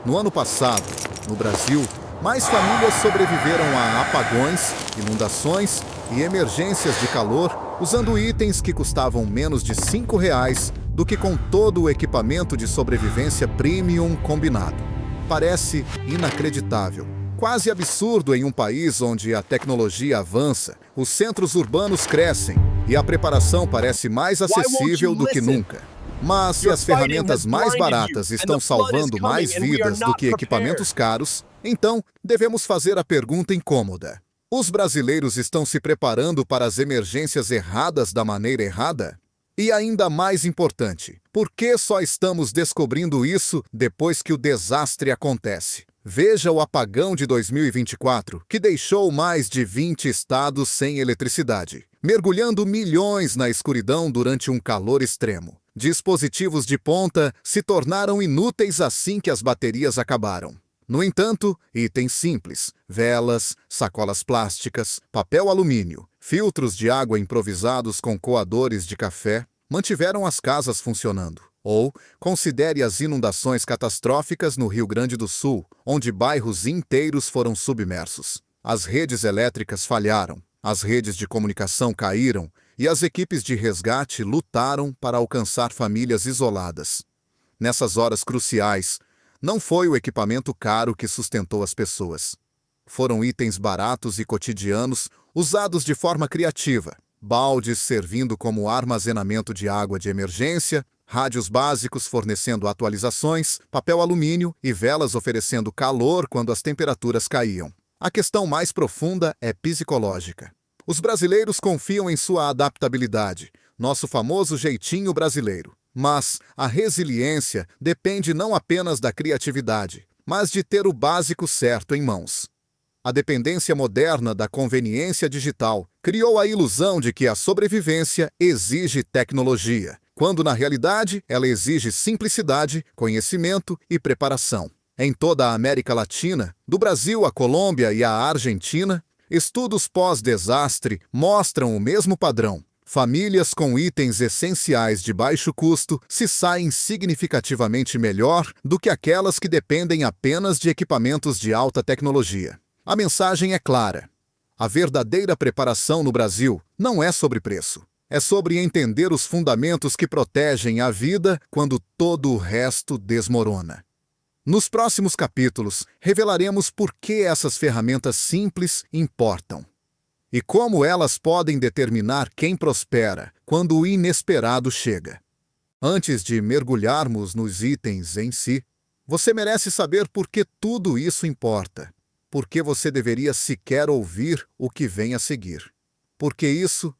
No ano passado, no Brasil, mais famílias sobreviveram a apagões, inundações e emergências de calor usando itens que custavam menos de R$ 5 do que com todo o equipamento de sobrevivência premium combinado. Parece inacreditável, quase absurdo em um país onde a tecnologia avança, os centros urbanos crescem e a preparação parece mais acessível do que nunca. Mas se as ferramentas mais baratas estão salvando mais vidas do que equipamentos caros, então devemos fazer a pergunta incômoda: os brasileiros estão se preparando para as emergências erradas da maneira errada? E ainda mais importante, por que só estamos descobrindo isso depois que o desastre acontece? Veja o apagão de 2024, que deixou mais de 20 estados sem eletricidade, mergulhando milhões na escuridão durante um calor extremo. Dispositivos de ponta se tornaram inúteis assim que as baterias acabaram. No entanto, itens simples, velas, sacolas plásticas, papel alumínio, filtros de água improvisados com coadores de café, mantiveram as casas funcionando. Ou considere as inundações catastróficas no Rio Grande do Sul, onde bairros inteiros foram submersos. As redes elétricas falharam, as redes de comunicação caíram e as equipes de resgate lutaram para alcançar famílias isoladas. Nessas horas cruciais, não foi o equipamento caro que sustentou as pessoas. Foram itens baratos e cotidianos usados de forma criativa. Baldes servindo como armazenamento de água de emergência, rádios básicos fornecendo atualizações, papel alumínio e velas oferecendo calor quando as temperaturas caíam. A questão mais profunda é psicológica. Os brasileiros confiam em sua adaptabilidade, nosso famoso jeitinho brasileiro. Mas a resiliência depende não apenas da criatividade, mas de ter o básico certo em mãos. A dependência moderna da conveniência digital criou a ilusão de que a sobrevivência exige tecnologia, quando na realidade ela exige simplicidade, conhecimento e preparação. Em toda a América Latina, do Brasil à Colômbia e à Argentina, estudos pós-desastre mostram o mesmo padrão. Famílias com itens essenciais de baixo custo se saem significativamente melhor do que aquelas que dependem apenas de equipamentos de alta tecnologia. A mensagem é clara. A verdadeira preparação no Brasil não é sobre preço. É sobre entender os fundamentos que protegem a vida quando todo o resto desmorona. Nos próximos capítulos, revelaremos por que essas ferramentas simples importam e como elas podem determinar quem prospera quando o inesperado chega. Antes de mergulharmos nos itens em si, você merece saber por que tudo isso importa. Por que você deveria sequer ouvir o que vem a seguir. Porque isso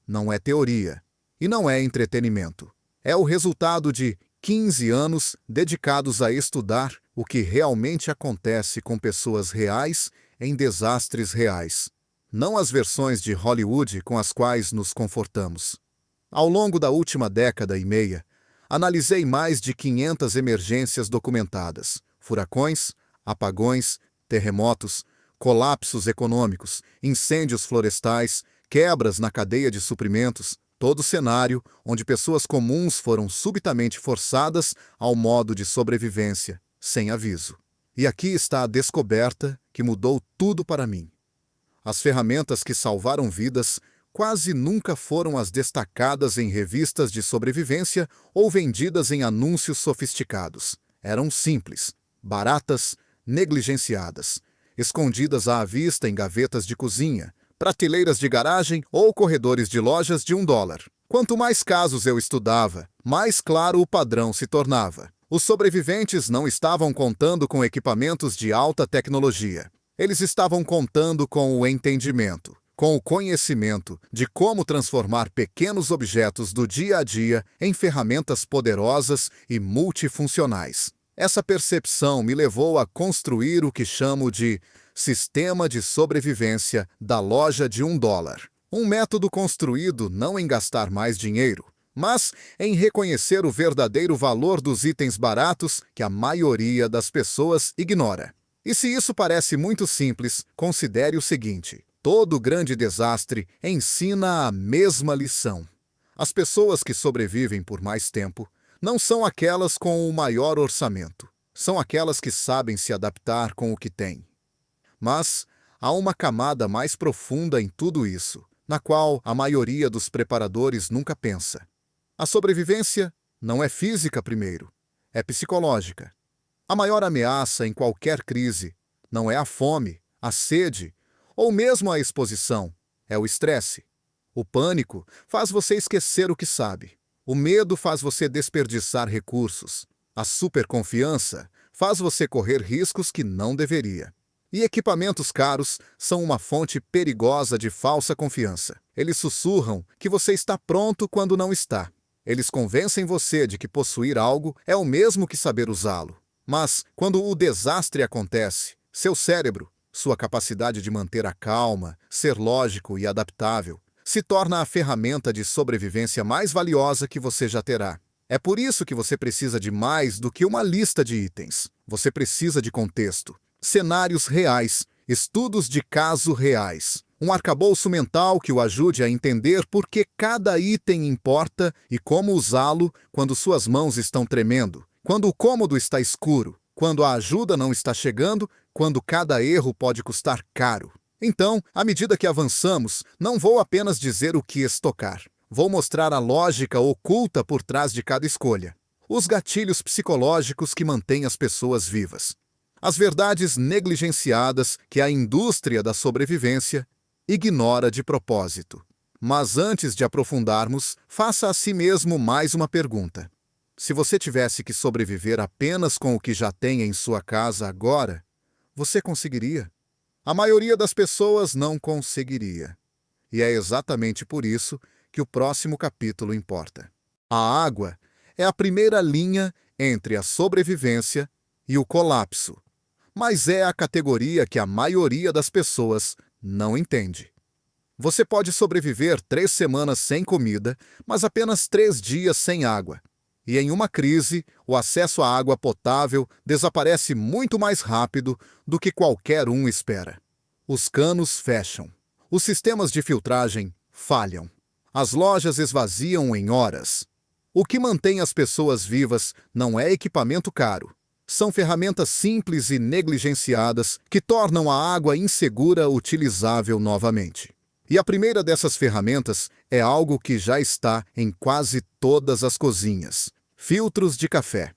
não é teoria e não é entretenimento. É o resultado de 15 anos dedicados a estudar o que realmente acontece com pessoas reais em desastres reais. Não as versões de Hollywood com as quais nos confortamos. Ao longo da última década e meia, analisei mais de 500 emergências documentadas: furacões, apagões, terremotos, colapsos econômicos, incêndios florestais, quebras na cadeia de suprimentos, todo cenário onde pessoas comuns foram subitamente forçadas ao modo de sobrevivência, sem aviso. E aqui está a descoberta que mudou tudo para mim. As ferramentas que salvaram vidas quase nunca foram as destacadas em revistas de sobrevivência ou vendidas em anúncios sofisticados. Eram simples, baratas, negligenciadas, escondidas à vista em gavetas de cozinha, prateleiras de garagem ou corredores de lojas de $1. Quanto mais casos eu estudava, mais claro o padrão se tornava. Os sobreviventes não estavam contando com equipamentos de alta tecnologia. Eles estavam contando com o entendimento, com o conhecimento de como transformar pequenos objetos do dia a dia em ferramentas poderosas e multifuncionais. Essa percepção me levou a construir o que chamo de Sistema de Sobrevivência da Loja de $1. Um método construído não em gastar mais dinheiro, mas em reconhecer o verdadeiro valor dos itens baratos que a maioria das pessoas ignora. E se isso parece muito simples, considere o seguinte: todo grande desastre ensina a mesma lição. As pessoas que sobrevivem por mais tempo não são aquelas com o maior orçamento. são aquelas que sabem se adaptar com o que têm. Mas há uma camada mais profunda em tudo isso, na qual a maioria dos preparadores nunca pensa. A sobrevivência não é física primeiro, é psicológica. A maior ameaça em qualquer crise não é a fome, a sede ou mesmo a exposição, é o estresse. O pânico faz você esquecer o que sabe. O medo faz você desperdiçar recursos. A superconfiança faz você correr riscos que não deveria. E equipamentos caros são uma fonte perigosa de falsa confiança. Eles sussurram que você está pronto quando não está. Eles convencem você de que possuir algo é o mesmo que saber usá-lo. Mas, quando o desastre acontece, seu cérebro, sua capacidade de manter a calma, ser lógico e adaptável, se torna a ferramenta de sobrevivência mais valiosa que você já terá. É por isso que você precisa de mais do que uma lista de itens. Você precisa de contexto, cenários reais, estudos de caso reais. Um arcabouço mental que o ajude a entender por que cada item importa e como usá-lo quando suas mãos estão tremendo, quando o cômodo está escuro, quando a ajuda não está chegando, quando cada erro pode custar caro. Então, à medida que avançamos, não vou apenas dizer o que estocar. Vou mostrar a lógica oculta por trás de cada escolha. Os gatilhos psicológicos que mantêm as pessoas vivas. As verdades negligenciadas que a indústria da sobrevivência ignora de propósito. Mas antes de aprofundarmos, faça a si mesmo mais uma pergunta. Se você tivesse que sobreviver apenas com o que já tem em sua casa agora, você conseguiria? A maioria das pessoas não conseguiria. E é exatamente por isso que o próximo capítulo importa. A água é a primeira linha entre a sobrevivência e o colapso, mas é a categoria que a maioria das pessoas não entende. Você pode sobreviver 3 semanas sem comida, mas apenas 3 dias sem água. E em uma crise, o acesso à água potável desaparece muito mais rápido do que qualquer um espera. Os canos fecham. Os sistemas de filtragem falham. As lojas esvaziam em horas. O que mantém as pessoas vivas não é equipamento caro. São ferramentas simples e negligenciadas que tornam a água insegura utilizável novamente. E a primeira dessas ferramentas é algo que já está em quase todas as cozinhas: filtros de café.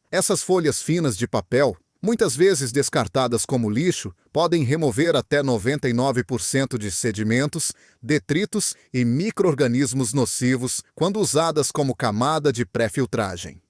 Essas folhas finas de papel, muitas vezes descartadas como lixo, podem remover até 99% de sedimentos, detritos e micro-organismos nocivos quando usadas como camada de pré-filtragem.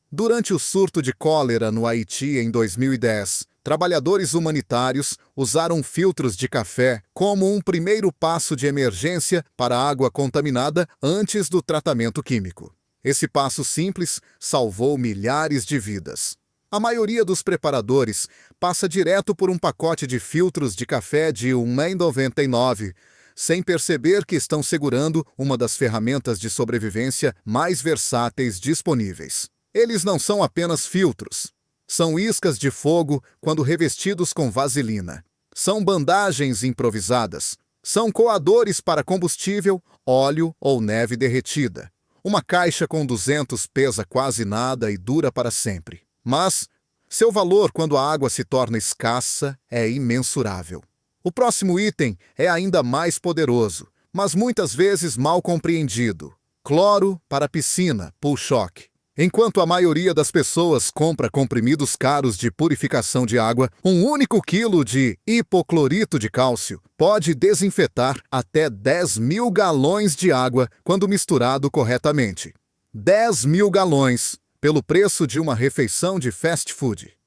Durante o surto de cólera no Haiti em 2010, trabalhadores humanitários usaram filtros de café como um primeiro passo de emergência para a água contaminada antes do tratamento químico. Esse passo simples salvou milhares de vidas. A maioria dos preparadores passa direto por um pacote de filtros de café de R$ 1,99, sem perceber que estão segurando uma das ferramentas de sobrevivência mais versáteis disponíveis. Eles não são apenas filtros. São iscas de fogo quando revestidos com vaselina. São bandagens improvisadas. São coadores para combustível, óleo ou neve derretida. Uma caixa com 200 pesa quase nada e dura para sempre. Mas seu valor quando a água se torna escassa é imensurável. O próximo item é ainda mais poderoso, mas muitas vezes mal compreendido: cloro para piscina, pool shock. Enquanto a maioria das pessoas compra comprimidos caros de purificação de água, um único quilo de hipoclorito de cálcio pode desinfetar até 10.000 galões de água quando misturado corretamente. 10.000 galões, pelo preço de uma refeição de fast food.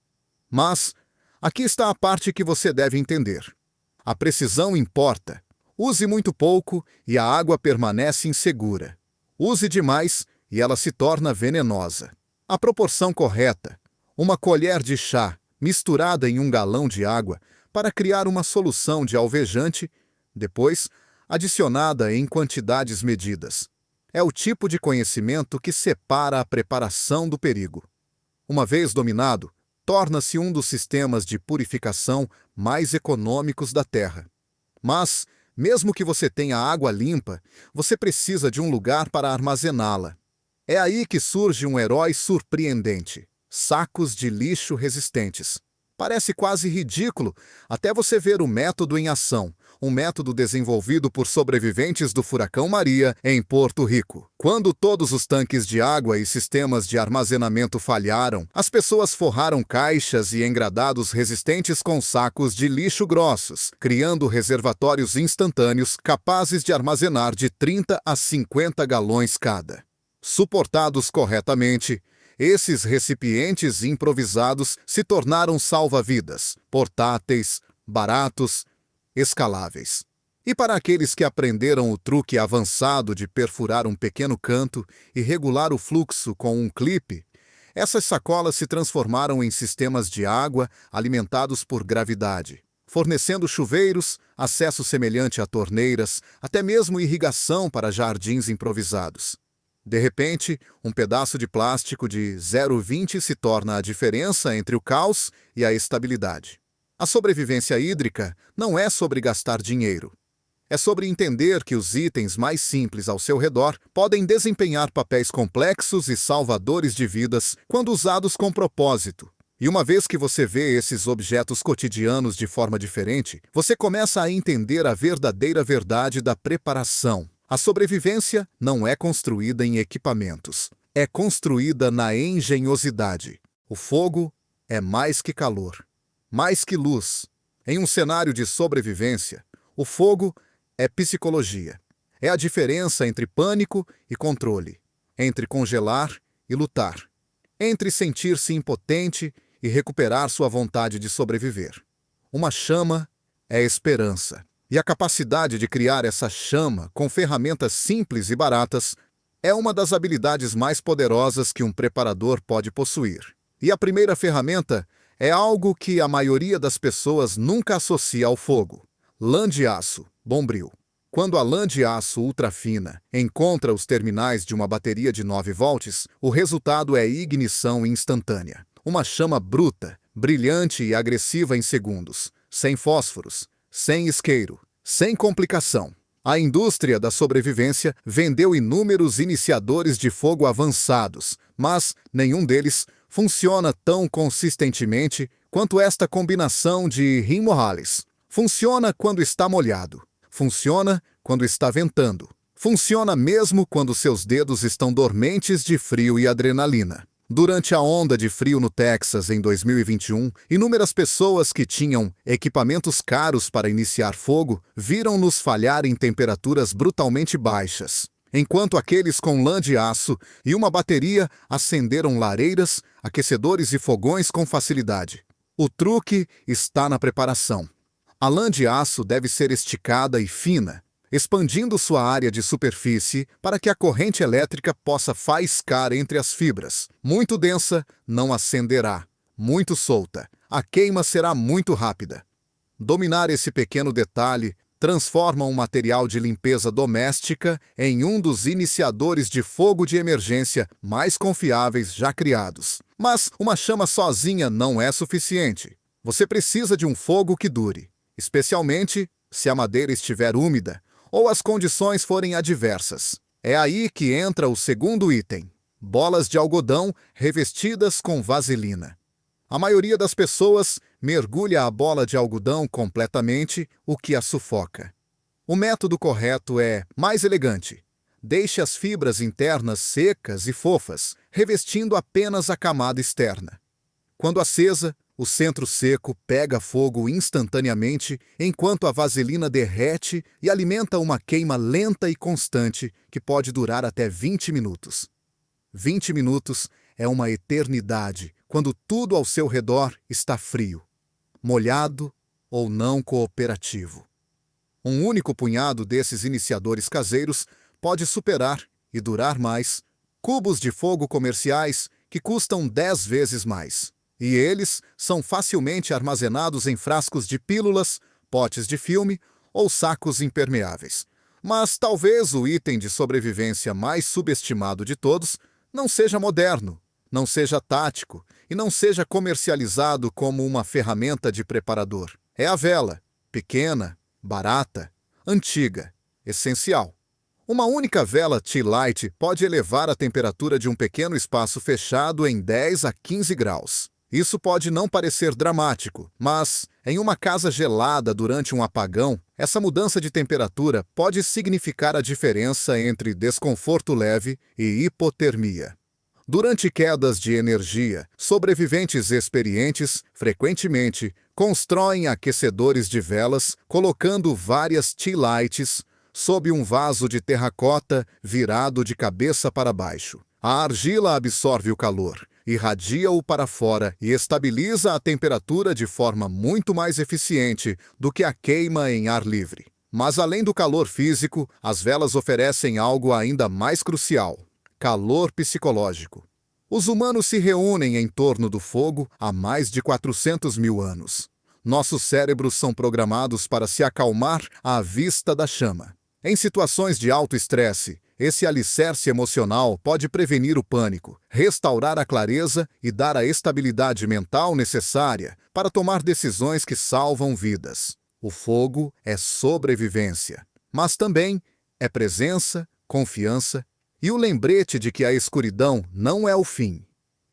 Mas aqui está a parte que você deve entender. A precisão importa. Use muito pouco e a água permanece insegura. Use demais e ela se torna venenosa. A proporção correta: uma colher de chá misturada em 1 galão de água para criar uma solução de alvejante, depois adicionada em quantidades medidas. É o tipo de conhecimento que separa a preparação do perigo. Uma vez dominado, torna-se um dos sistemas de purificação mais econômicos da Terra. Mas, mesmo que você tenha água limpa, você precisa de um lugar para armazená-la. É aí que surge um herói surpreendente: Sacos de lixo resistentes. Parece quase ridículo até você ver o método em ação, um método desenvolvido por sobreviventes do furacão Maria em Porto Rico. Quando todos os tanques de água e sistemas de armazenamento falharam, as pessoas forraram caixas e engradados resistentes com sacos de lixo grossos, criando reservatórios instantâneos capazes de armazenar de 30 a 50 galões cada. Suportados corretamente, esses recipientes improvisados se tornaram salva-vidas, portáteis, baratos, escaláveis. E para aqueles que aprenderam o truque avançado de perfurar um pequeno canto e regular o fluxo com um clipe, essas sacolas se transformaram em sistemas de água alimentados por gravidade, fornecendo chuveiros, acesso semelhante a torneiras, até mesmo irrigação para jardins improvisados. De repente, um pedaço de plástico de 0,20 se torna a diferença entre o caos e a estabilidade. A sobrevivência hídrica não é sobre gastar dinheiro. É sobre entender que os itens mais simples ao seu redor podem desempenhar papéis complexos e salvadores de vidas quando usados com propósito. E uma vez que você vê esses objetos cotidianos de forma diferente, você começa a entender a verdadeira verdade da preparação. A sobrevivência não é construída em equipamentos, é construída na engenhosidade. O fogo é mais que calor, mais que luz. Em um cenário de sobrevivência, o fogo é psicologia. É a diferença entre pânico e controle, entre congelar e lutar, entre sentir-se impotente e recuperar sua vontade de sobreviver. Uma chama é esperança. E a capacidade de criar essa chama com ferramentas simples e baratas é uma das habilidades mais poderosas que um preparador pode possuir. E a primeira ferramenta é algo que a maioria das pessoas nunca associa ao fogo: lã de aço, bombril. Quando a lã de aço ultrafina encontra os terminais de uma bateria de 9 volts, o resultado é ignição instantânea. Uma chama bruta, brilhante e agressiva em segundos, sem fósforos, sem isqueiro, sem complicação. A indústria da sobrevivência vendeu inúmeros iniciadores de fogo avançados, mas nenhum deles funciona tão consistentemente quanto esta combinação de Rim Morales. Funciona quando está molhado. Funciona quando está ventando. Funciona mesmo quando seus dedos estão dormentes de frio e adrenalina. Durante a onda de frio no Texas em 2021, inúmeras pessoas que tinham equipamentos caros para iniciar fogo viram-nos falhar em temperaturas brutalmente baixas, enquanto aqueles com lã de aço e uma bateria acenderam lareiras, aquecedores e fogões com facilidade. O truque está na preparação. A lã de aço deve ser esticada e fina, expandindo sua área de superfície para que a corrente elétrica possa faiscar entre as fibras. Muito densa, não acenderá. Muito solta, a queima será muito rápida. Dominar esse pequeno detalhe transforma um material de limpeza doméstica em um dos iniciadores de fogo de emergência mais confiáveis já criados. Mas uma chama sozinha não é suficiente. Você precisa de um fogo que dure, especialmente se a madeira estiver úmida ou as condições forem adversas. É aí que entra o segundo item: bolas de algodão revestidas com vaselina. A maioria das pessoas mergulha a bola de algodão completamente, o que a sufoca. O método correto é mais elegante. Deixe as fibras internas secas e fofas, revestindo apenas a camada externa. Quando acesa, o centro seco pega fogo instantaneamente, enquanto a vaselina derrete e alimenta uma queima lenta e constante que pode durar até 20 minutos. 20 minutos é uma eternidade quando tudo ao seu redor está frio, molhado ou não cooperativo. Um único punhado desses iniciadores caseiros pode superar e durar mais cubos de fogo comerciais que custam 10 vezes mais. E eles são facilmente armazenados em frascos de pílulas, potes de filme ou sacos impermeáveis. Mas talvez o item de sobrevivência mais subestimado de todos não seja moderno, não seja tático e não seja comercializado como uma ferramenta de preparador. É a vela, pequena, barata, antiga, essencial. Uma única vela tea light pode elevar a temperatura de um pequeno espaço fechado em 10 a 15 graus. Isso pode não parecer dramático, mas, em uma casa gelada durante um apagão, essa mudança de temperatura pode significar a diferença entre desconforto leve e hipotermia. Durante quedas de energia, sobreviventes experientes, frequentemente, constroem aquecedores de velas, colocando várias tea lights sob um vaso de terracota virado de cabeça para baixo. A argila absorve o calor, irradia-o para fora e estabiliza a temperatura de forma muito mais eficiente do que a queima em ar livre. Mas além do calor físico, as velas oferecem algo ainda mais crucial: calor psicológico. Os humanos se reúnem em torno do fogo há mais de 400 mil anos. Nossos cérebros são programados para se acalmar à vista da chama. Em situações de alto estresse, esse alicerce emocional pode prevenir o pânico, restaurar a clareza e dar a estabilidade mental necessária para tomar decisões que salvam vidas. O fogo é sobrevivência, mas também é presença, confiança e o lembrete de que a escuridão não é o fim.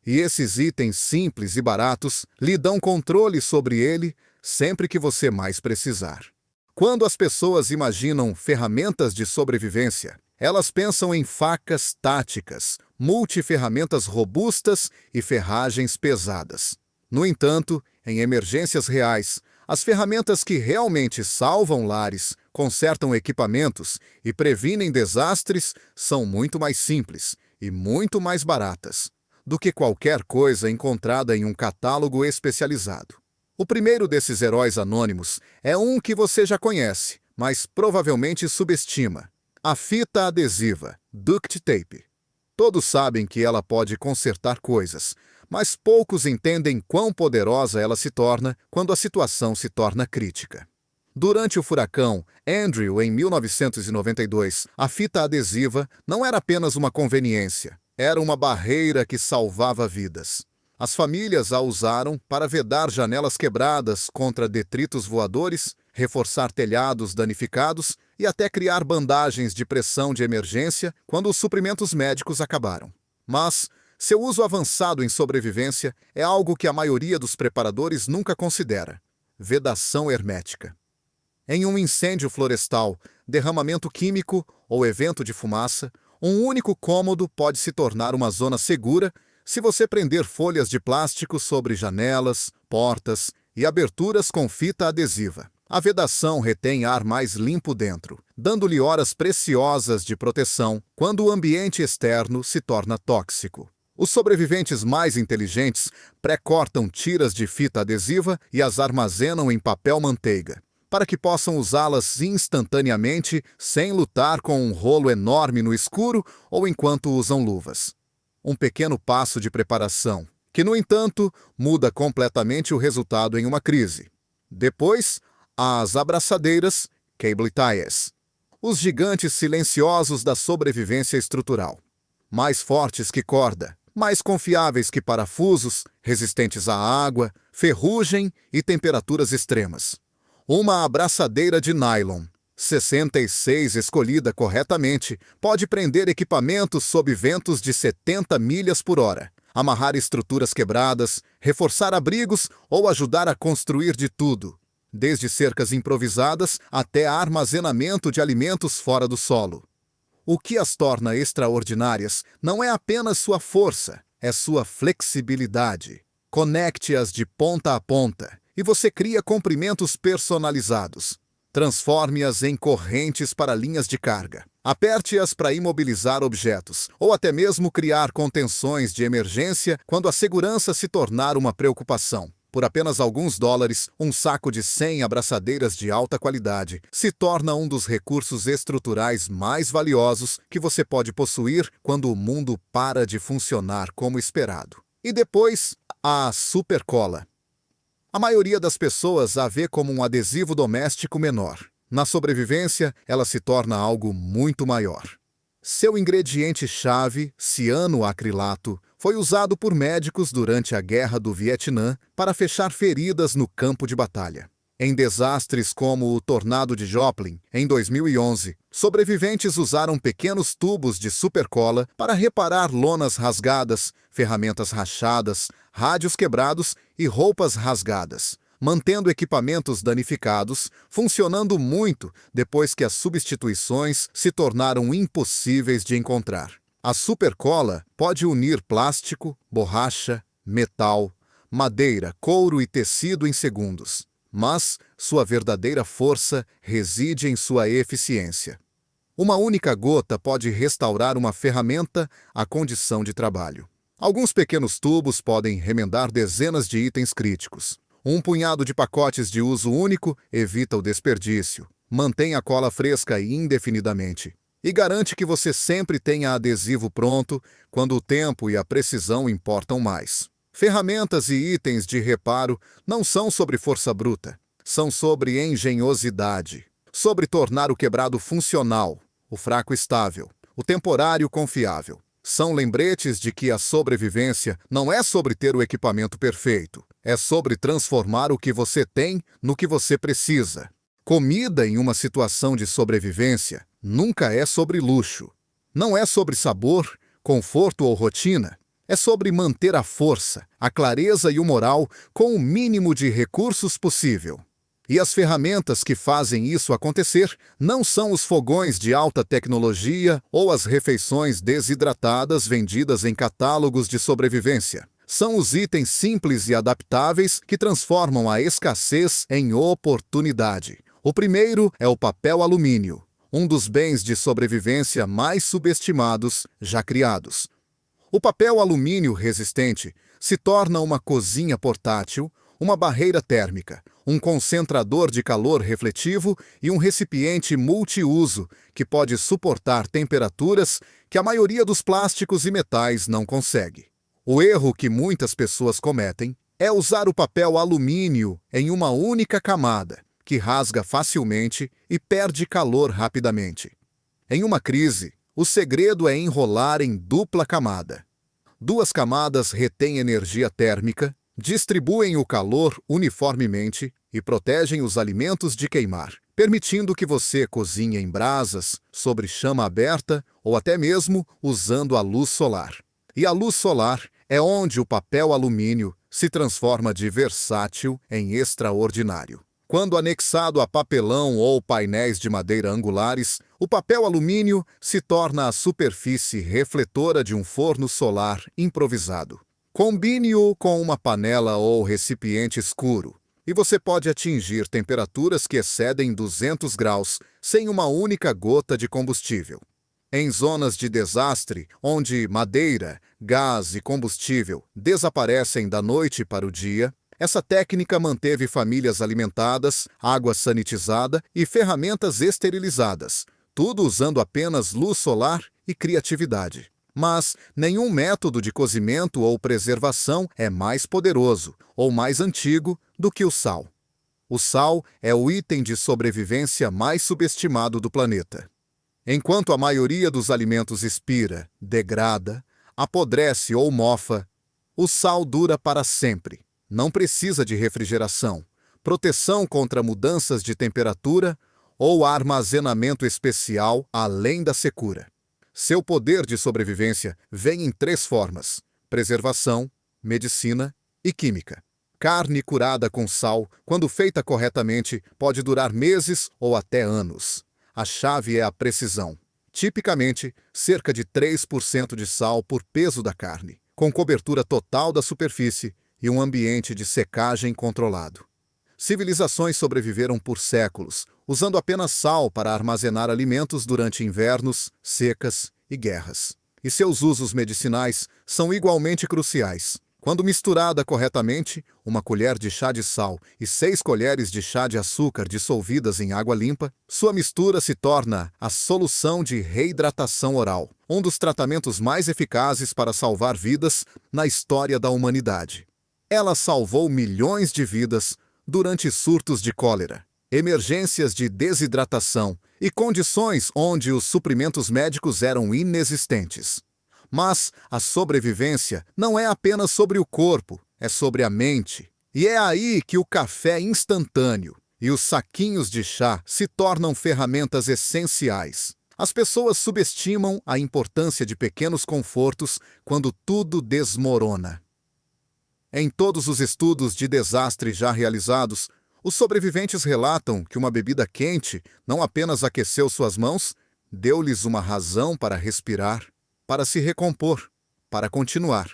E esses itens simples e baratos lhe dão controle sobre ele sempre que você mais precisar. Quando as pessoas imaginam ferramentas de sobrevivência, elas pensam em facas táticas, multiferramentas robustas e ferragens pesadas. No entanto, em emergências reais, as ferramentas que realmente salvam lares, consertam equipamentos e previnem desastres são muito mais simples e muito mais baratas do que qualquer coisa encontrada em um catálogo especializado. O primeiro desses heróis anônimos é um que você já conhece, mas provavelmente subestima: a fita adesiva, duct tape. Todos sabem que ela pode consertar coisas, mas poucos entendem quão poderosa ela se torna quando a situação se torna crítica. Durante o furacão Andrew, em 1992, a fita adesiva não era apenas uma conveniência, era uma barreira que salvava vidas. As famílias a usaram para vedar janelas quebradas contra detritos voadores, reforçar telhados danificados e até criar bandagens de pressão de emergência quando os suprimentos médicos acabaram. Mas seu uso avançado em sobrevivência é algo que a maioria dos preparadores nunca considera: vedação hermética. Em um incêndio florestal, derramamento químico ou evento de fumaça, um único cômodo pode se tornar uma zona segura se você prender folhas de plástico sobre janelas, portas e aberturas com fita adesiva. A vedação retém ar mais limpo dentro, dando-lhe horas preciosas de proteção quando o ambiente externo se torna tóxico. Os sobreviventes mais inteligentes pré-cortam tiras de fita adesiva e as armazenam em papel manteiga, para que possam usá-las instantaneamente sem lutar com um rolo enorme no escuro ou enquanto usam luvas. Um pequeno passo de preparação, que, no entanto, muda completamente o resultado em uma crise. Depois, as abraçadeiras, cable ties. Os gigantes silenciosos da sobrevivência estrutural. Mais fortes que corda, mais confiáveis que parafusos, resistentes à água, ferrugem e temperaturas extremas. Uma abraçadeira de nylon, 66 escolhida corretamente, pode prender equipamentos sob ventos de 70 milhas por hora, amarrar estruturas quebradas, reforçar abrigos ou ajudar a construir de tudo, desde cercas improvisadas até armazenamento de alimentos fora do solo. O que as torna extraordinárias não é apenas sua força, é sua flexibilidade. Conecte-as de ponta a ponta e você cria comprimentos personalizados. Transforme-as em correntes para linhas de carga. Aperte-as para imobilizar objetos, ou até mesmo criar contenções de emergência quando a segurança se tornar uma preocupação. Por apenas alguns dólares, um saco de 100 abraçadeiras de alta qualidade se torna um dos recursos estruturais mais valiosos que você pode possuir quando o mundo para de funcionar como esperado. E depois, a super cola. A maioria das pessoas a vê como um adesivo doméstico menor. Na sobrevivência, ela se torna algo muito maior. Seu ingrediente-chave, cianoacrilato, foi usado por médicos durante a Guerra do Vietnã para fechar feridas no campo de batalha. Em desastres como o tornado de Joplin, em 2011, sobreviventes usaram pequenos tubos de supercola para reparar lonas rasgadas, ferramentas rachadas, rádios quebrados e roupas rasgadas, mantendo equipamentos danificados funcionando muito depois que as substituições se tornaram impossíveis de encontrar. A supercola pode unir plástico, borracha, metal, madeira, couro e tecido em segundos. Mas sua verdadeira força reside em sua eficiência. Uma única gota pode restaurar uma ferramenta à condição de trabalho. Alguns pequenos tubos podem remendar dezenas de itens críticos. Um punhado de pacotes de uso único evita o desperdício, mantém a cola fresca indefinidamente e garante que você sempre tenha adesivo pronto quando o tempo e a precisão importam mais. Ferramentas e itens de reparo não são sobre força bruta, são sobre engenhosidade, sobre tornar o quebrado funcional, o fraco estável, o temporário confiável. São lembretes de que a sobrevivência não é sobre ter o equipamento perfeito, é sobre transformar o que você tem no que você precisa. Comida em uma situação de sobrevivência nunca é sobre luxo. Não é sobre sabor, conforto ou rotina. É sobre manter a força, a clareza e o moral com o mínimo de recursos possível. E as ferramentas que fazem isso acontecer não são os fogões de alta tecnologia ou as refeições desidratadas vendidas em catálogos de sobrevivência. São os itens simples e adaptáveis que transformam a escassez em oportunidade. O primeiro é o papel alumínio, um dos bens de sobrevivência mais subestimados já criados. O papel alumínio resistente se torna uma cozinha portátil, uma barreira térmica, um concentrador de calor refletivo e um recipiente multiuso que pode suportar temperaturas que a maioria dos plásticos e metais não consegue. O erro que muitas pessoas cometem é usar o papel alumínio em uma única camada, que rasga facilmente e perde calor rapidamente. Em uma crise, o segredo é enrolar em dupla camada. Duas camadas retêm energia térmica, distribuem o calor uniformemente e protegem os alimentos de queimar, permitindo que você cozinhe em brasas, sobre chama aberta ou até mesmo usando a luz solar. E a luz solar é onde o papel alumínio se transforma de versátil em extraordinário. Quando anexado a papelão ou painéis de madeira angulares, o papel alumínio se torna a superfície refletora de um forno solar improvisado. Combine-o com uma panela ou recipiente escuro, e você pode atingir temperaturas que excedem 200 graus sem uma única gota de combustível. Em zonas de desastre, onde madeira, gás e combustível desaparecem da noite para o dia, essa técnica manteve famílias alimentadas, água sanitizada e ferramentas esterilizadas, tudo usando apenas luz solar e criatividade. Mas nenhum método de cozimento ou preservação é mais poderoso ou mais antigo do que o sal. O sal é o item de sobrevivência mais subestimado do planeta. Enquanto a maioria dos alimentos expira, degrada, apodrece ou mofa, o sal dura para sempre. Não precisa de refrigeração, proteção contra mudanças de temperatura ou armazenamento especial além da secura. Seu poder de sobrevivência vem em 3 formas: preservação, medicina e química. Carne curada com sal, quando feita corretamente, pode durar meses ou até anos. A chave é a precisão. Tipicamente, cerca de 3% de sal por peso da carne, com cobertura total da superfície e um ambiente de secagem controlado. Civilizações sobreviveram por séculos, usando apenas sal para armazenar alimentos durante invernos, secas e guerras. E seus usos medicinais são igualmente cruciais. Quando misturada corretamente, uma colher de chá de sal e 6 colheres de chá de açúcar dissolvidas em água limpa, sua mistura se torna a solução de reidratação oral, um dos tratamentos mais eficazes para salvar vidas na história da humanidade. Ela salvou milhões de vidas durante surtos de cólera, emergências de desidratação e condições onde os suprimentos médicos eram inexistentes. Mas a sobrevivência não é apenas sobre o corpo, é sobre a mente. E é aí que o café instantâneo, E os saquinhos de chá se tornam ferramentas essenciais. As pessoas subestimam a importância de pequenos confortos quando tudo desmorona. Em todos os estudos de desastre já realizados, os sobreviventes relatam que uma bebida quente não apenas aqueceu suas mãos, deu-lhes uma razão para respirar, para se recompor, para continuar.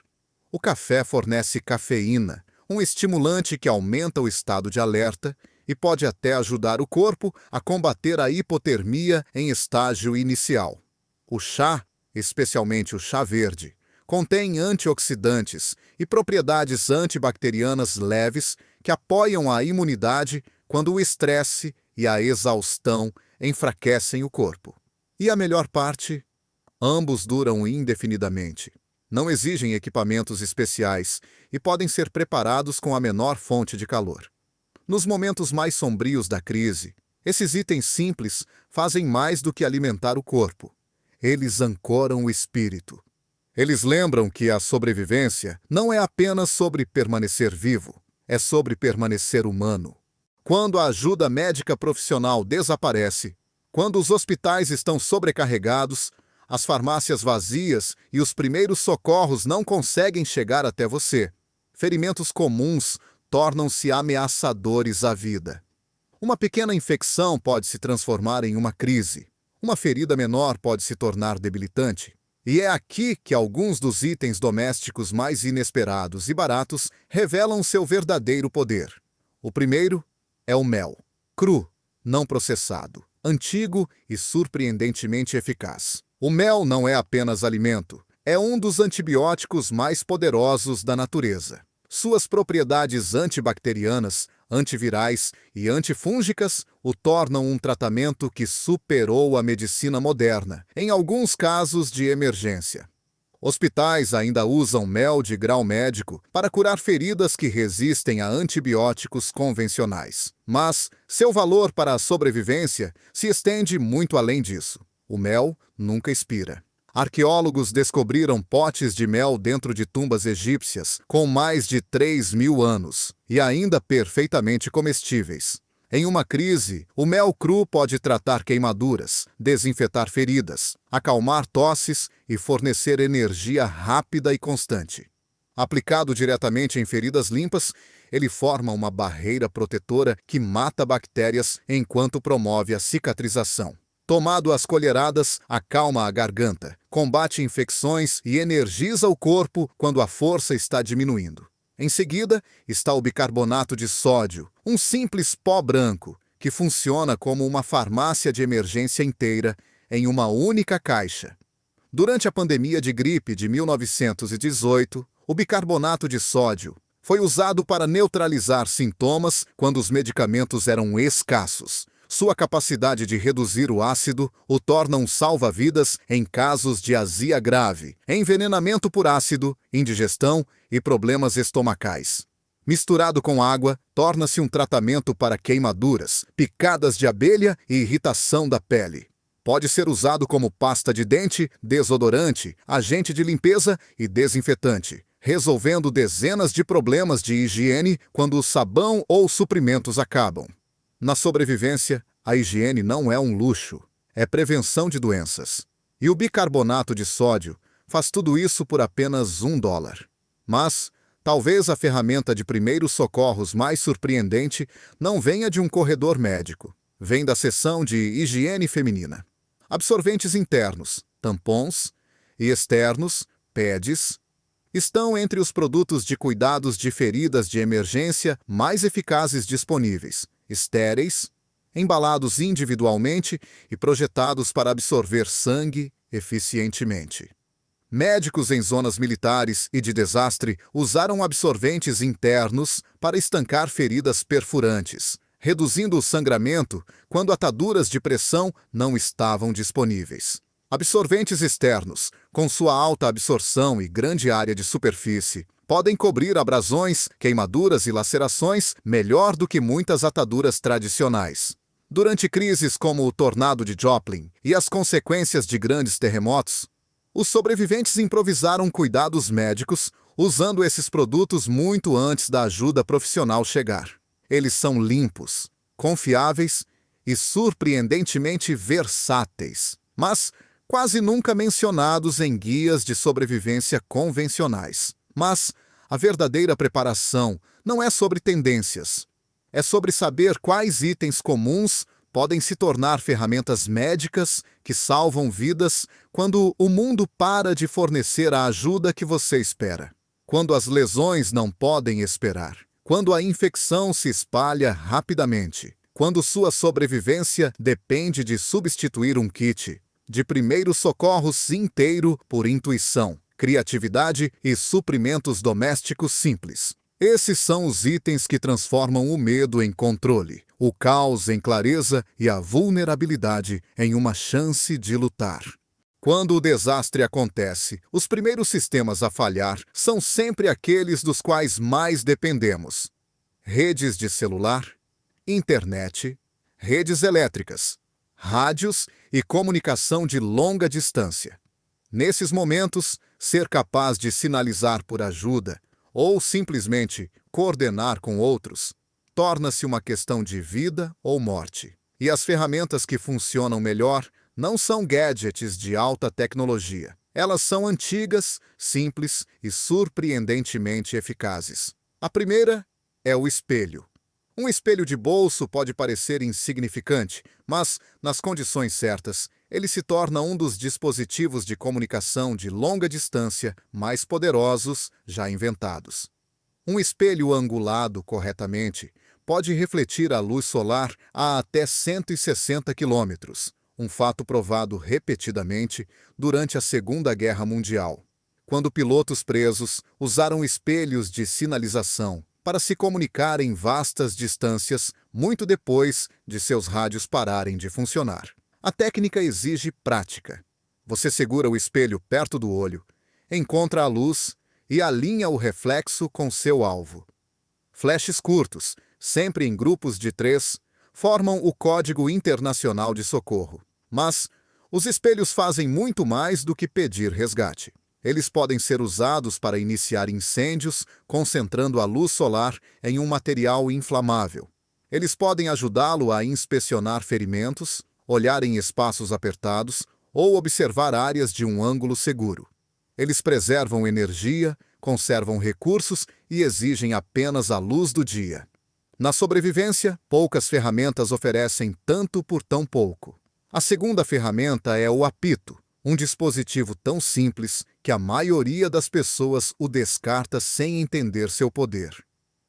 O café fornece cafeína, um estimulante que aumenta o estado de alerta e pode até ajudar o corpo a combater a hipotermia em estágio inicial. O chá, especialmente o chá verde, contém antioxidantes e propriedades antibacterianas leves que apoiam a imunidade quando o estresse e a exaustão enfraquecem o corpo. E a melhor parte? Ambos duram indefinidamente. Não exigem equipamentos especiais e podem ser preparados com a menor fonte de calor. Nos momentos mais sombrios da crise, esses itens simples fazem mais do que alimentar o corpo. Eles ancoram o espírito. Eles lembram que a sobrevivência não é apenas sobre permanecer vivo, é sobre permanecer humano. Quando a ajuda médica profissional desaparece, quando os hospitais estão sobrecarregados, as farmácias vazias e os primeiros socorros não conseguem chegar até você, ferimentos comuns tornam-se ameaçadores à vida. Uma pequena infecção pode se transformar em uma crise. Uma ferida menor pode se tornar debilitante. E é aqui que alguns dos itens domésticos mais inesperados e baratos revelam seu verdadeiro poder. O primeiro é o mel. Cru, não processado, antigo e surpreendentemente eficaz. O mel não é apenas alimento, é um dos antibióticos mais poderosos da natureza. Suas propriedades antibacterianas, antivirais e antifúngicas o tornam um tratamento que superou a medicina moderna, em alguns casos de emergência. Hospitais ainda usam mel de grau médico para curar feridas que resistem a antibióticos convencionais. Mas seu valor para a sobrevivência se estende muito além disso. O mel nunca expira. Arqueólogos descobriram potes de mel dentro de tumbas egípcias com mais de 3.000 anos e ainda perfeitamente comestíveis. Em uma crise, o mel cru pode tratar queimaduras, desinfetar feridas, acalmar tosses e fornecer energia rápida e constante. Aplicado diretamente em feridas limpas, ele forma uma barreira protetora que mata bactérias enquanto promove a cicatrização. Tomado às colheradas, acalma a garganta, combate infecções e energiza o corpo quando a força está diminuindo. Em seguida, está o bicarbonato de sódio, um simples pó branco, que funciona como uma farmácia de emergência inteira em uma única caixa. Durante a pandemia de gripe de 1918, o bicarbonato de sódio foi usado para neutralizar sintomas quando os medicamentos eram escassos. Sua capacidade de reduzir o ácido o torna um salva-vidas em casos de azia grave, envenenamento por ácido, indigestão e problemas estomacais. Misturado com água, torna-se um tratamento para queimaduras, picadas de abelha e irritação da pele. Pode ser usado como pasta de dente, desodorante, agente de limpeza e desinfetante, resolvendo dezenas de problemas de higiene quando o sabão ou suprimentos acabam. Na sobrevivência, a higiene não é um luxo, é prevenção de doenças. E o bicarbonato de sódio faz tudo isso por apenas $1. Mas, talvez a ferramenta de primeiros socorros mais surpreendente não venha de um corredor médico. Vem da seção de higiene feminina. Absorventes internos, tampons, e externos, pads, estão entre os produtos de cuidados de feridas de emergência mais eficazes disponíveis. Estéreis, embalados individualmente e projetados para absorver sangue eficientemente. Médicos em zonas militares e de desastre usaram absorventes internos para estancar feridas perfurantes, reduzindo o sangramento quando ataduras de pressão não estavam disponíveis. Absorventes externos, com sua alta absorção e grande área de superfície, podem cobrir abrasões, queimaduras e lacerações melhor do que muitas ataduras tradicionais. Durante crises como o tornado de Joplin e as consequências de grandes terremotos, os sobreviventes improvisaram cuidados médicos usando esses produtos muito antes da ajuda profissional chegar. Eles são limpos, confiáveis e surpreendentemente versáteis, mas quase nunca mencionados em guias de sobrevivência convencionais. Mas a verdadeira preparação não é sobre tendências. É sobre saber quais itens comuns podem se tornar ferramentas médicas que salvam vidas quando o mundo para de fornecer a ajuda que você espera. Quando as lesões não podem esperar. Quando a infecção se espalha rapidamente. Quando sua sobrevivência depende de substituir um kit de primeiros socorros inteiro por intuição, criatividade e suprimentos domésticos simples. Esses são os itens que transformam o medo em controle, o caos em clareza e a vulnerabilidade em uma chance de lutar. Quando o desastre acontece, os primeiros sistemas a falhar são sempre aqueles dos quais mais dependemos: redes de celular, internet, redes elétricas, rádios e comunicação de longa distância. Nesses momentos, ser capaz de sinalizar por ajuda ou simplesmente coordenar com outros torna-se uma questão de vida ou morte. E as ferramentas que funcionam melhor não são gadgets de alta tecnologia. Elas são antigas, simples e surpreendentemente eficazes. A primeira é o espelho. Um espelho de bolso pode parecer insignificante, mas, nas condições certas, ele se torna um dos dispositivos de comunicação de longa distância mais poderosos já inventados. Um espelho angulado corretamente pode refletir a luz solar a até 160 quilômetros, um fato provado repetidamente durante a Segunda Guerra Mundial, quando pilotos presos usaram espelhos de sinalização para se comunicar em vastas distâncias muito depois de seus rádios pararem de funcionar. A técnica exige prática. Você segura o espelho perto do olho, encontra a luz e alinha o reflexo com seu alvo. Flashes curtos, sempre em grupos de 3, formam o Código Internacional de Socorro. Mas os espelhos fazem muito mais do que pedir resgate. Eles podem ser usados para iniciar incêndios, concentrando a luz solar em um material inflamável. Eles podem ajudá-lo a inspecionar ferimentos, olhar em espaços apertados ou observar áreas de um ângulo seguro. Eles preservam energia, conservam recursos e exigem apenas a luz do dia. Na sobrevivência, poucas ferramentas oferecem tanto por tão pouco. A segunda ferramenta é o apito, um dispositivo tão simples que a maioria das pessoas o descarta sem entender seu poder.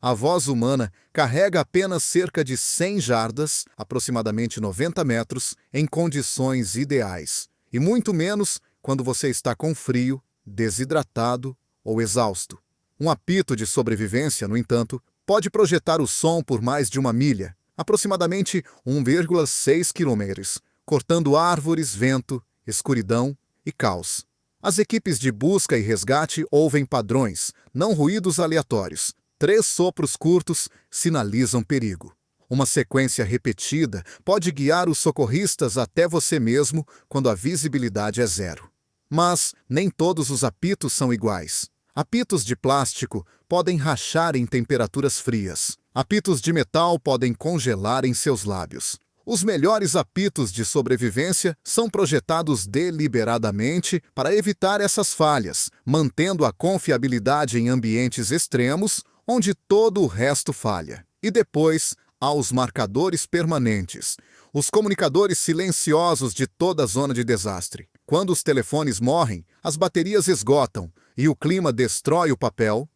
A voz humana carrega apenas cerca de 100 jardas, aproximadamente 90 metros, em condições ideais, e muito menos quando você está com frio, desidratado ou exausto. Um apito de sobrevivência, no entanto, pode projetar o som por mais de 1 milha, aproximadamente 1,6 quilômetros, cortando árvores, vento, escuridão e caos. As equipes de busca e resgate ouvem padrões, não ruídos aleatórios. 3 sopros curtos sinalizam perigo. Uma sequência repetida pode guiar os socorristas até você mesmo quando a visibilidade é 0. Mas nem todos os apitos são iguais. Apitos de plástico podem rachar em temperaturas frias. Apitos de metal podem congelar em seus lábios. Os melhores apitos de sobrevivência são projetados deliberadamente para evitar essas falhas, mantendo a confiabilidade em ambientes extremos, onde todo o resto falha. E depois, há os marcadores permanentes, os comunicadores silenciosos de toda a zona de desastre. Quando os telefones morrem, as baterias esgotam e o clima destrói o papel,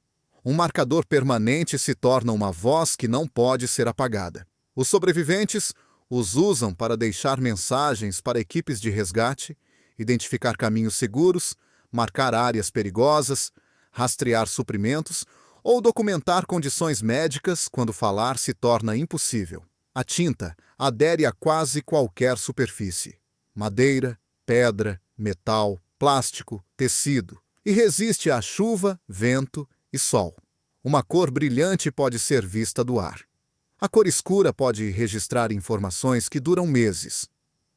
um marcador permanente se torna uma voz que não pode ser apagada. Os sobreviventes os usam para deixar mensagens para equipes de resgate, identificar caminhos seguros, marcar áreas perigosas, rastrear suprimentos ou documentar condições médicas quando falar se torna impossível. A tinta adere a quase qualquer superfície: madeira, pedra, metal, plástico, tecido, e resiste à chuva, vento e sol. Uma cor brilhante pode ser vista do ar. A cor escura pode registrar informações que duram meses.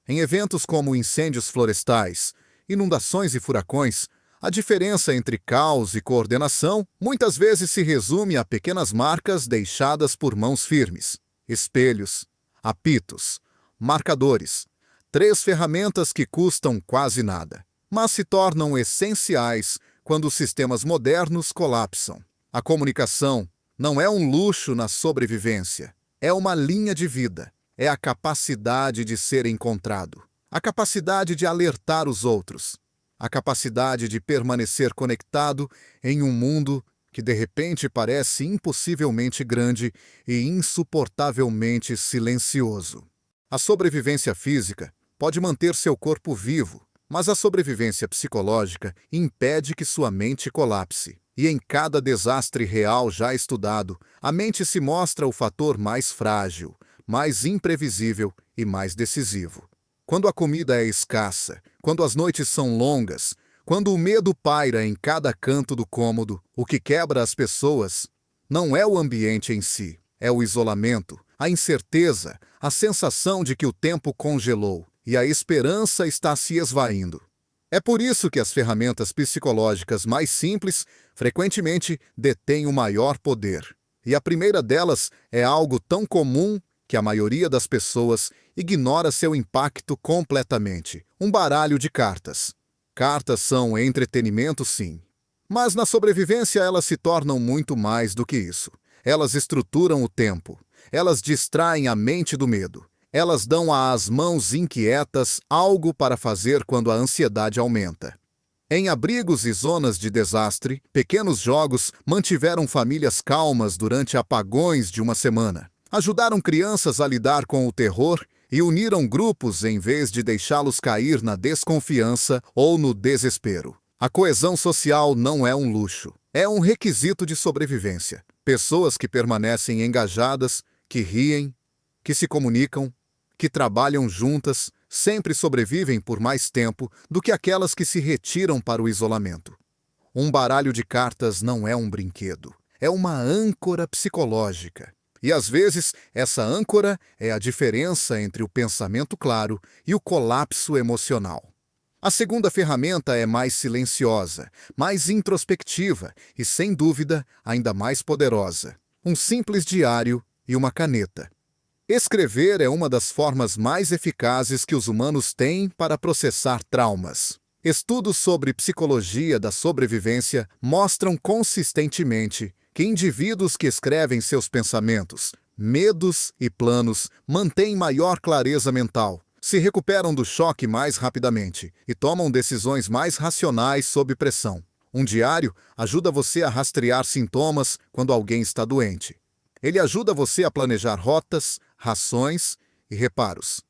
Em eventos como incêndios florestais, inundações e furacões, a diferença entre caos e coordenação muitas vezes se resume a pequenas marcas deixadas por mãos firmes. Espelhos, apitos, marcadores. 3 ferramentas que custam quase nada, mas se tornam essenciais quando os sistemas modernos colapsam. A comunicação não é um luxo na sobrevivência, é uma linha de vida. É a capacidade de ser encontrado, a capacidade de alertar os outros, a capacidade de permanecer conectado em um mundo que de repente parece impossivelmente grande e insuportavelmente silencioso. A sobrevivência física pode manter seu corpo vivo, mas a sobrevivência psicológica impede que sua mente colapse. E em cada desastre real já estudado, a mente se mostra o fator mais frágil, mais imprevisível e mais decisivo. Quando a comida é escassa, quando as noites são longas, quando o medo paira em cada canto do cômodo, o que quebra as pessoas não é o ambiente em si, é o isolamento, a incerteza, a sensação de que o tempo congelou e a esperança está se esvaindo. É por isso que as ferramentas psicológicas mais simples frequentemente detêm o maior poder. E a primeira delas é algo tão comum que a maioria das pessoas ignora seu impacto completamente: um baralho de cartas. Cartas são entretenimento, sim. Mas na sobrevivência elas se tornam muito mais do que isso. Elas estruturam o tempo. Elas distraem a mente do medo. Elas dão às mãos inquietas algo para fazer quando a ansiedade aumenta. Em abrigos e zonas de desastre, pequenos jogos mantiveram famílias calmas durante apagões de uma semana. Ajudaram crianças a lidar com o terror e uniram grupos em vez de deixá-los cair na desconfiança ou no desespero. A coesão social não é um luxo, é um requisito de sobrevivência. Pessoas que permanecem engajadas, que riem, que se comunicam, que trabalham juntas, sempre sobrevivem por mais tempo do que aquelas que se retiram para o isolamento. Um baralho de cartas não é um brinquedo, é uma âncora psicológica. E às vezes, essa âncora é a diferença entre o pensamento claro e o colapso emocional. A segunda ferramenta é mais silenciosa, mais introspectiva e, sem dúvida, ainda mais poderosa: um simples diário e uma caneta. Escrever é uma das formas mais eficazes que os humanos têm para processar traumas. Estudos sobre psicologia da sobrevivência mostram consistentemente que indivíduos que escrevem seus pensamentos, medos e planos mantêm maior clareza mental, se recuperam do choque mais rapidamente e tomam decisões mais racionais sob pressão. Um diário ajuda você a rastrear sintomas quando alguém está doente. Ele ajuda você a planejar rotas, rações e reparos.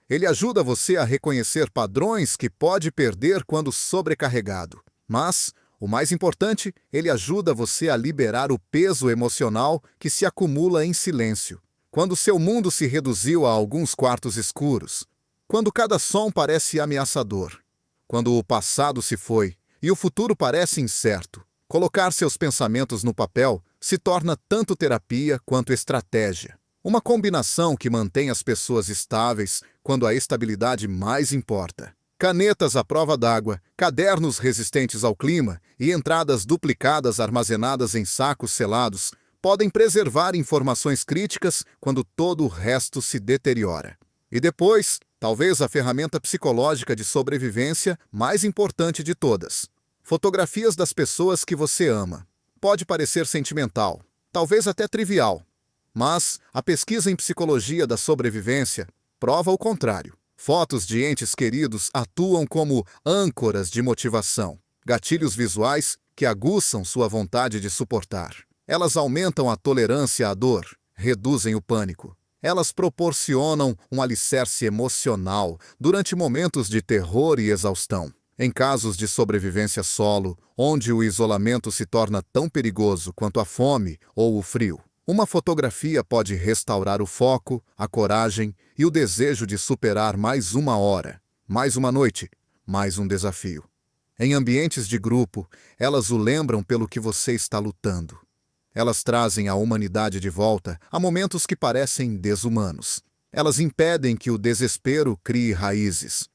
Ele ajuda você a reconhecer padrões que pode perder quando sobrecarregado. Mas, o mais importante, ele ajuda você a liberar o peso emocional que se acumula em silêncio. Quando seu mundo se reduziu a alguns quartos escuros, quando cada som parece ameaçador, quando o passado se foi e o futuro parece incerto, colocar seus pensamentos no papel se torna tanto terapia quanto estratégia. Uma combinação que mantém as pessoas estáveis quando a estabilidade mais importa. Canetas à prova d'água, cadernos resistentes ao clima e entradas duplicadas armazenadas em sacos selados podem preservar informações críticas quando todo o resto se deteriora. E depois, talvez a ferramenta psicológica de sobrevivência mais importante de todas: fotografias das pessoas que você ama. Pode parecer sentimental, talvez até trivial, mas a pesquisa em psicologia da sobrevivência prova o contrário. Fotos de entes queridos atuam como âncoras de motivação, gatilhos visuais que aguçam sua vontade de suportar. Elas aumentam a tolerância à dor, reduzem o pânico. Elas proporcionam um alicerce emocional durante momentos de terror e exaustão. Em casos de sobrevivência solo, onde o isolamento se torna tão perigoso quanto a fome ou o frio, uma fotografia pode restaurar o foco, a coragem e o desejo de superar mais uma hora, mais uma noite, mais um desafio. Em ambientes de grupo, elas o lembram pelo que você está lutando. Elas trazem a humanidade de volta a momentos que parecem desumanos. Elas impedem que o desespero crie raízes.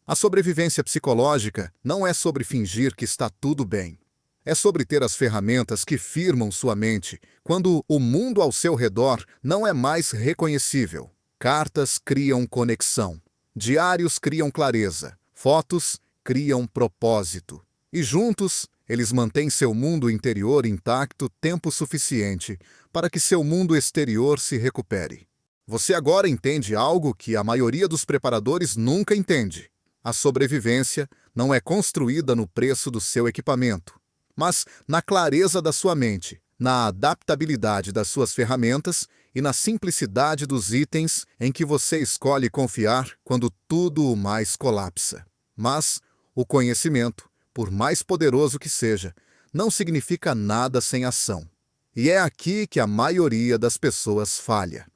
A sobrevivência psicológica não é sobre fingir que está tudo bem. É sobre ter as ferramentas que firmam sua mente quando o mundo ao seu redor não é mais reconhecível. Cartas criam conexão. Diários criam clareza. Fotos criam propósito. E juntos, eles mantêm seu mundo interior intacto tempo suficiente para que seu mundo exterior se recupere. Você agora entende algo que a maioria dos preparadores nunca entende. A sobrevivência não é construída no preço do seu equipamento, mas na clareza da sua mente, na adaptabilidade das suas ferramentas e na simplicidade dos itens em que você escolhe confiar quando tudo o mais colapsa. Mas o conhecimento, por mais poderoso que seja, não significa nada sem ação. E é aqui que a maioria das pessoas falha.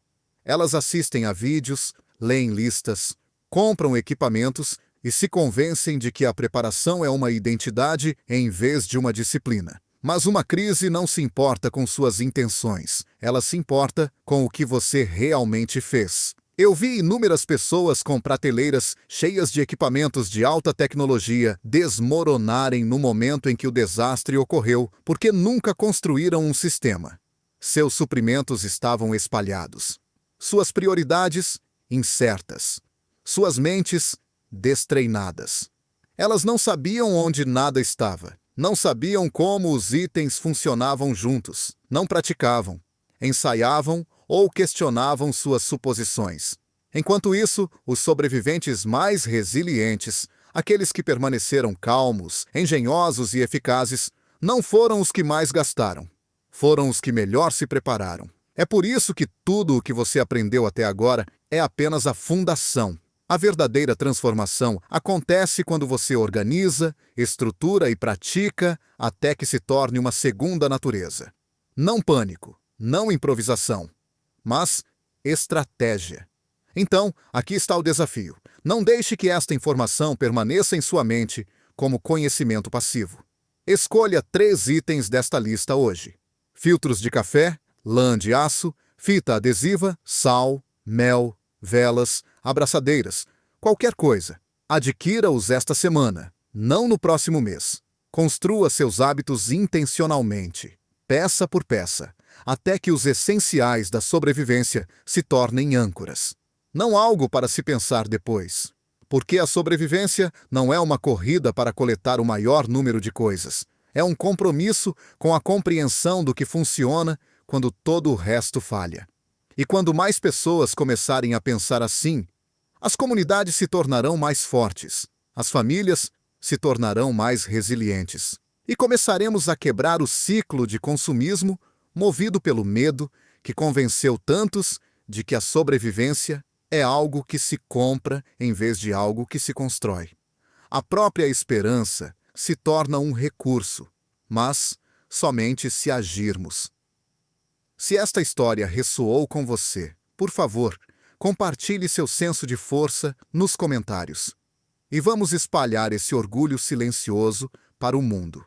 Elas assistem a vídeos, leem listas, compram equipamentos e se convencem de que a preparação é uma identidade em vez de uma disciplina. Mas uma crise não se importa com suas intenções, ela se importa com o que você realmente fez. Eu vi inúmeras pessoas com prateleiras cheias de equipamentos de alta tecnologia desmoronarem no momento em que o desastre ocorreu, porque nunca construíram um sistema. Seus suprimentos estavam espalhados. Suas prioridades, incertas. Suas mentes, destreinadas. Elas não sabiam onde nada estava. Não sabiam como os itens funcionavam juntos. Não praticavam. Ensaiavam ou questionavam suas suposições. Enquanto isso, os sobreviventes mais resilientes, aqueles que permaneceram calmos, engenhosos e eficazes, não foram os que mais gastaram. Foram os que melhor se prepararam. É por isso que tudo o que você aprendeu até agora é apenas a fundação. A verdadeira transformação acontece quando você organiza, estrutura e pratica até que se torne uma segunda natureza. Não pânico, não improvisação, mas estratégia. Então, aqui está o desafio. Não deixe que esta informação permaneça em sua mente como conhecimento passivo. Escolha 3 itens desta lista hoje: filtros de café, lã de aço, fita adesiva, sal, mel, velas, abraçadeiras, qualquer coisa. Adquira-os esta semana, não no próximo mês. Construa seus hábitos intencionalmente, peça por peça, até que os essenciais da sobrevivência se tornem âncoras. Não algo para se pensar depois. Porque a sobrevivência não é uma corrida para coletar o maior número de coisas. É um compromisso com a compreensão do que funciona quando todo o resto falha. E quando mais pessoas começarem a pensar assim, as comunidades se tornarão mais fortes, as famílias se tornarão mais resilientes. E começaremos a quebrar o ciclo de consumismo movido pelo medo que convenceu tantos de que a sobrevivência é algo que se compra em vez de algo que se constrói. A própria esperança se torna um recurso, mas somente se agirmos. Se esta história ressoou com você, por favor, compartilhe seu senso de força nos comentários. E vamos espalhar esse orgulho silencioso para o mundo.